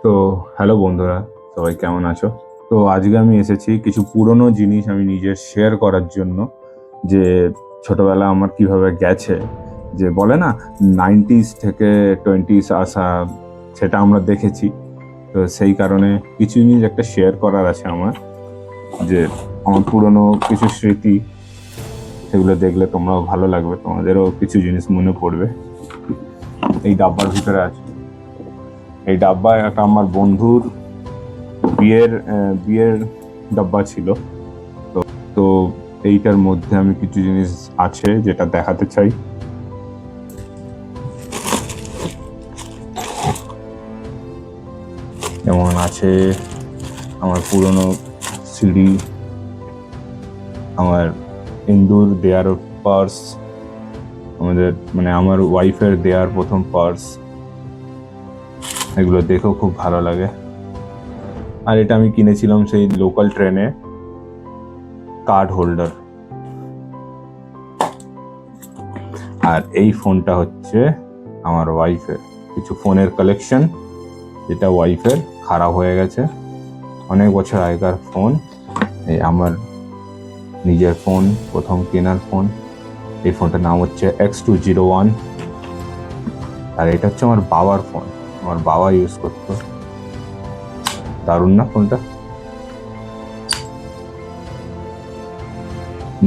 তো হ্যালো বন্ধুরা, সবাই কেমন আছো? তো আজকে আমি এসেছি কিছু পুরনো জিনিস আমি নিজের শেয়ার করার জন্য, যে ছোটবেলা আমার কিভাবে গেছে, যে বলে না 90s থেকে 20s আসা, সেটা আমরা দেখেছি। তো সেই কারণে কিছু জিনিস একটা শেয়ার করার আছে আমার, যে আমার পুরনো কিছু স্মৃতি, সেগুলো দেখলে তোমরাও ভালো লাগবে, তোমাদেরও কিছু জিনিস মনে পড়বে। এই ডাব্বার ভিতরে আছে, এই ডাব্বা একটা আমার বন্ধুর বিয়ের ডাব্বা ছিল। তো এইটার মধ্যে আমি কিছু জিনিস আছে যেটা দেখাতে চাই। যেমন আছে আমার পুরনো সিডি, আমার ইন্দুর দেয়ার পার্স, আমার ওয়াইফের দেয়ার প্রথম পার্স। এগুলো দেখেও খুব ভালো লাগে। আর এটা আমি কিনেছিলাম সেই লোকাল ট্রেনে, কার্ড হোল্ডার। আর এই ফোনটা হচ্ছে আমার ওয়াইফের কিছু ফোনের কালেকশন, যেটা ওয়াইফের খারাপ হয়ে গেছে, অনেক বছর আগেকার ফোন। এই আমার নিজের ফোন, প্রথম কেনার ফোন। এই ফোনটার নাম হচ্ছে X201। আর এটা হচ্ছে আমার বাবার ফোন, আমার বাবা ইউজ করতো। দারুণ না ফোনটা?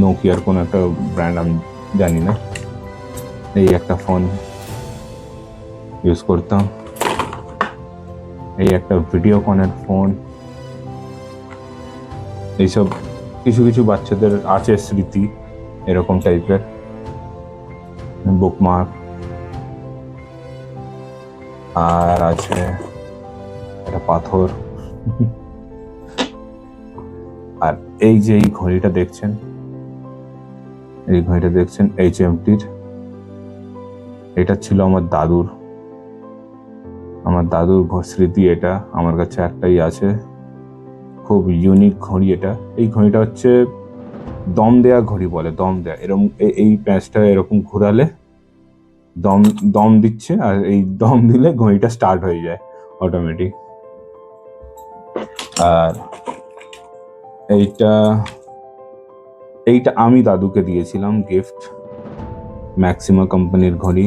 নোকিয়ার কোন একটা ব্র্যান্ড, আমি জানি না। এই একটা ফোন ইউজ করতাম, এই একটা ভিডিওকনের ফোন। এইসব কিছু কিছু বাচ্চাদের আছে স্মৃতি এরকম টাইপের, বুকমার্ক। আর আছে একটা পাথর। আর এই যে এই ঘড়িটা দেখছেন, HMTর। এটা ছিল আমার দাদুর স্মৃতি। এটা আমার কাছে একটাই আছে, খুব ইউনিক ঘড়ি এটা। এই ঘড়িটা হচ্ছে দম দেয়া ঘড়ি বলে, দম দেয়া। এরকম এই প্যাঁচটা এরকম ঘোরালে দম দম দিচ্ছে, আর এই দম দিলে ঘড়িটা স্টার্ট হয়ে যায় অটোমেটিক। আর এইটা আমি দাদুকে দিয়েছিলাম গিফট, ম্যাক্সিমা কোম্পানির ঘড়ি।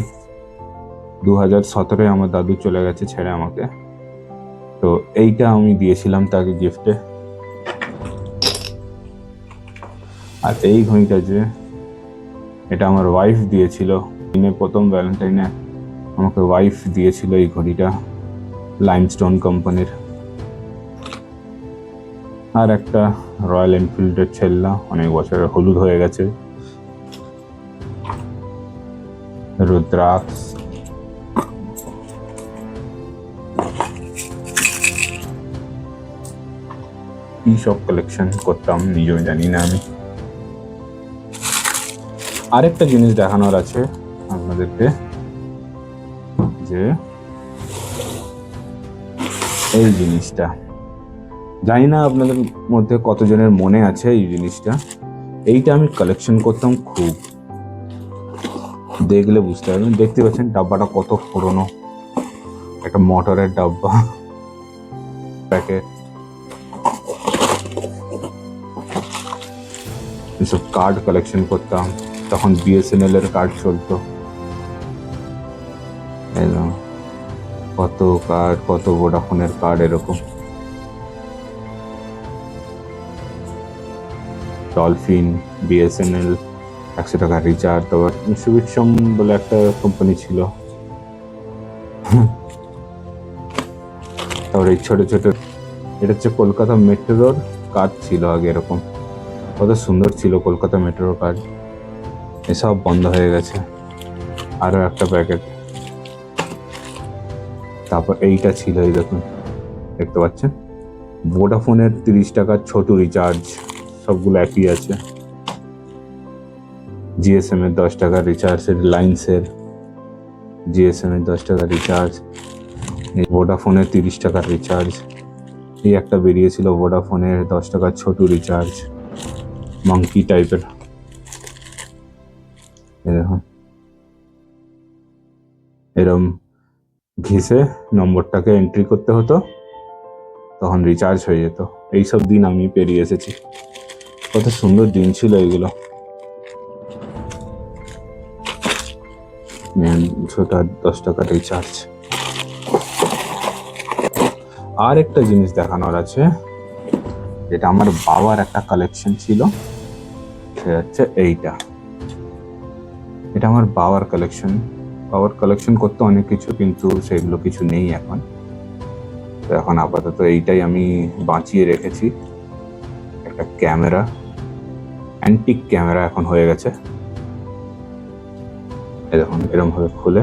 2017 আমার দাদু চলে গেছে ছেড়ে আমাকে, তো এইটা আমি দিয়েছিলাম তাকে গিফটে। আর এই ঘড়িটা এটা আমার ওয়াইফ দিয়েছিল প্রথম ভ্যালেন্টাইনে, আমাকে ওয়াইফ দিয়েছিল এই ঘড়িটা, লাইমস্টোন কোম্পানির। আর একটা রয়্যাল এনফিল্ডের ছেল্লা, অনেক বছরের, হলুদ হয়ে গেছে, রুদ্রাক্স। কি সব কালেকশন করতাম নিজেও জানি না আমি। আরেকটা জিনিস দেখানোর আছে আপনাদেরকে, যে এই জিনিসটা জানি না আপনাদের মধ্যে কতজনের মনে আছে এই জিনিসটা। এইটা আমি কালেকশন করতাম খুব, দেখলে বুঝতে পারবেন। দেখতে পাচ্ছেন ডাব্বাটা কত পুরনো, একটা মোটরের ডাব্বা, প্যাকেট। এসব কার্ড কালেকশন করতাম, তখন BSNL এর কার্ড চলতো। কত কার্ড, কত ভোডাফোনের কার্ড, এরকম ডলফিন, BSNL, 100 টাকার রিচার্জ। তারপর সুবিক্ষম বলে একটা কোম্পানি ছিল। তারপর এই ছোট ছোট, এটা হচ্ছে কলকাতা মেট্রোর কার্ড ছিল আগে, এরকম কত সুন্দর ছিল কলকাতা মেট্রোর কার্ড। এসব বন্ধ হয়ে গেছে। আরো একটা প্যাকেট। তারপর এইটা ছিল, এই দেখুন, দেখতে পাচ্ছেন, ভোডাফোনের 30 টাকার ছোট রিচার্জ, সবগুলো একই আছে। GSM এর 10 টাকার রিচার্জ, রিলায়েন্সের GSM এর 10 টাকার রিচার্জ, ভোডাফোনের 30 টাকার রিচার্জ। এই একটা বেরিয়েছিল ভোডাফোনের 10 টাকার ছোট রিচার্জ, মাঙ্কি টাইপের। দেখুন, এরম ঘিসে নম্বরটাকে এন্ট্রি করতে হতো, তখন রিচার্জ হয়ে যেত। এইসব দিন আমি পেরিয়ে এসেছি। কত সুন্দর দিন ছিল এগুলো। ছোট 10 টাকা রিচার্জ। আর একটা জিনিস দেখানোর আছে, যেটা আমার বাবার একটা কালেকশন ছিল, সেটা হচ্ছে এইটা। এটা আমার বাবার কালেকশন করতে অনেক কিছু, কিন্তু সেগুলো কিছু নেই এখন। তো এখন আপাতত এইটাই আমি বাঁচিয়ে রেখেছি। একটা ক্যামেরা, অ্যান্টিক ক্যামেরা এখন হয়ে গেছে। এই দেখুন, এরকম ভাবে খুলে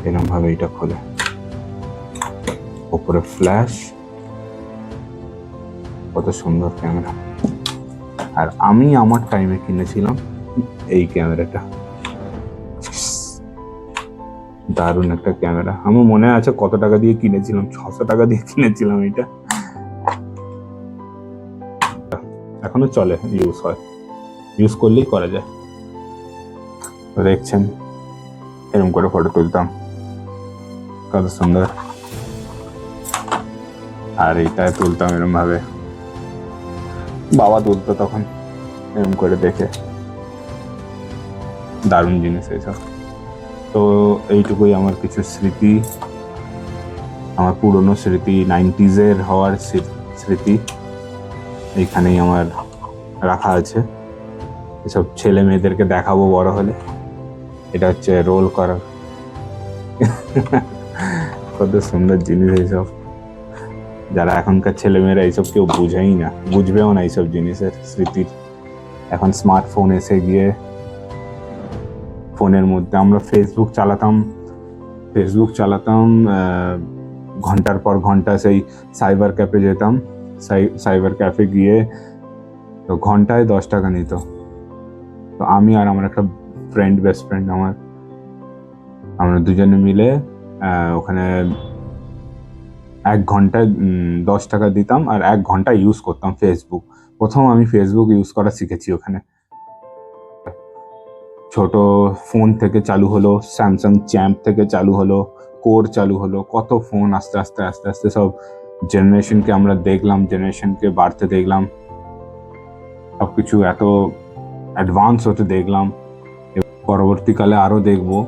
এরকম ভাবে এটা খোলে, উপরে ফ্ল্যাশ। কত সুন্দর ক্যামেরা। আর আমি আমার টাইমে কিনেছিলাম এই ক্যামেরাটা। দারুণ একটা ক্যামেরা। আমার মনে আছে কত টাকা দিয়ে কিনেছিলাম, 600 টাকা দিয়ে কিনেছিলাম এটা। এখনো চলে, ইউজ করলেই করা যায়। দেখছেন এরকম করে ফটো তুলতাম, কত সুন্দর। আর এটা তুলতাম এরকম ভাবে, বাবা তুলতো তখন এরকম করে দেখে। দারুণ জিনিস এইসব। তো এইটুকুই আমার কিছু স্মৃতি, আমার পুরনো স্মৃতি, 90s হওয়ার স্মৃতি এইখানেই আমার রাখা আছে। এসব ছেলে মেয়েদেরকে দেখাবো বড় হলে। এটা হচ্ছে রোল করা। কত সুন্দর জিনিস এইসব। যারা এখনকার ছেলেমেয়েরা এইসব কেউ বুঝেই না, বুঝবেও না এইসব জিনিসের স্মৃতির। এখন স্মার্টফোন এসে গিয়ে ফোনের মধ্যে আমরা ফেসবুক চালাতাম ঘন্টার পর ঘন্টা। সেই সাইবার ক্যাফে যেতাম, সাইবার ক্যাফে গিয়ে তো ঘন্টায় 10 টাকা নিত। তো আমি আর আমার একটা বেস্ট ফ্রেন্ড আমরা দুজনে মিলে ওখানে 1 ঘন্টায় 10 টাকা দিতাম, আর 1 ঘন্টা ইউজ করতাম ফেসবুক। প্রথম আমি ফেসবুক ইউজ করা শিখেছি ওখানে। ছোট ফোন থেকে চালু হলো, স্যামসাং চ্যাম্প থেকে চালু হলো, কোর চালু হলো, কত ফোন আস্তে আস্তে সব জেনারেশনকে আমরা দেখলাম, জেনারেশনকে বাড়তে দেখলাম, সবকিছু এত অ্যাডভান্স হতে দেখলাম। পরবর্তীকালে আরও দেখবো,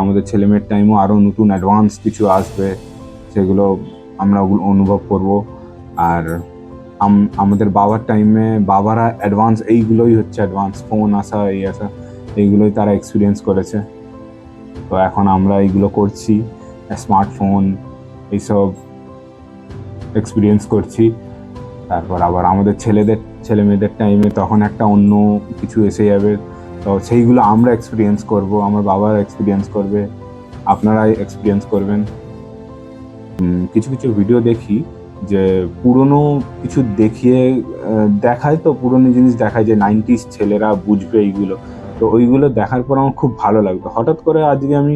আমাদের ছেলেমেয়ের টাইমও আরও নতুন অ্যাডভান্স কিছু আসবে, সেগুলো আমরা অনুভব করব। আর আমাদের বাবার টাইমে বাবারা অ্যাডভান্স, এইগুলোই হচ্ছে অ্যাডভান্স, ফোন আসা, এইগুলোই তারা এক্সপিরিয়েন্স করেছে। তো এখন আমরা এইগুলো করছি, স্মার্টফোন এইসব এক্সপিরিয়েন্স করছি। তারপর আবার আমাদের ছেলে মেয়েদের টাইমে তখন একটা অন্য কিছু এসে যাবে, তো সেইগুলো আমরা এক্সপিরিয়েন্স করব, আমার বাবারা এক্সপিরিয়েন্স করবে, আপনারাই এক্সপিরিয়েন্স করবেন। কিছু ভিডিও দেখি যে পুরনো কিছু দেখায়, তো পুরনো জিনিস দেখায় যে 90s ছেলেরা বুঝবে এইগুলো। তো ওইগুলো দেখার পর আমার খুব ভালো লাগতো। হঠাৎ করে আজকে আমি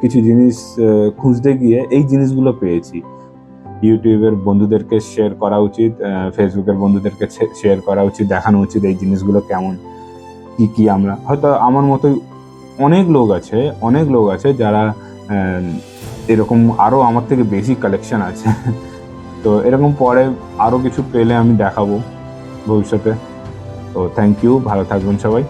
কিছু জিনিস খুঁজতে গিয়ে এই জিনিসগুলো পেয়েছি। ইউটিউবের বন্ধুদেরকে শেয়ার করা উচিত, ফেসবুকের বন্ধুদেরকে শেয়ার করা উচিত, দেখানো উচিত এই জিনিসগুলো কেমন, কি আমরা হয়তো আমার মতোই অনেক লোক আছে যারা এরকম আরো আমার থেকে বেশি কালেকশন আছে। তো এরকম পরে আরো কিছু পেলে আমি দেখাবো ভবিষ্যতে। তো থ্যাংক ইউ, ভালো থাকবেন সবাই।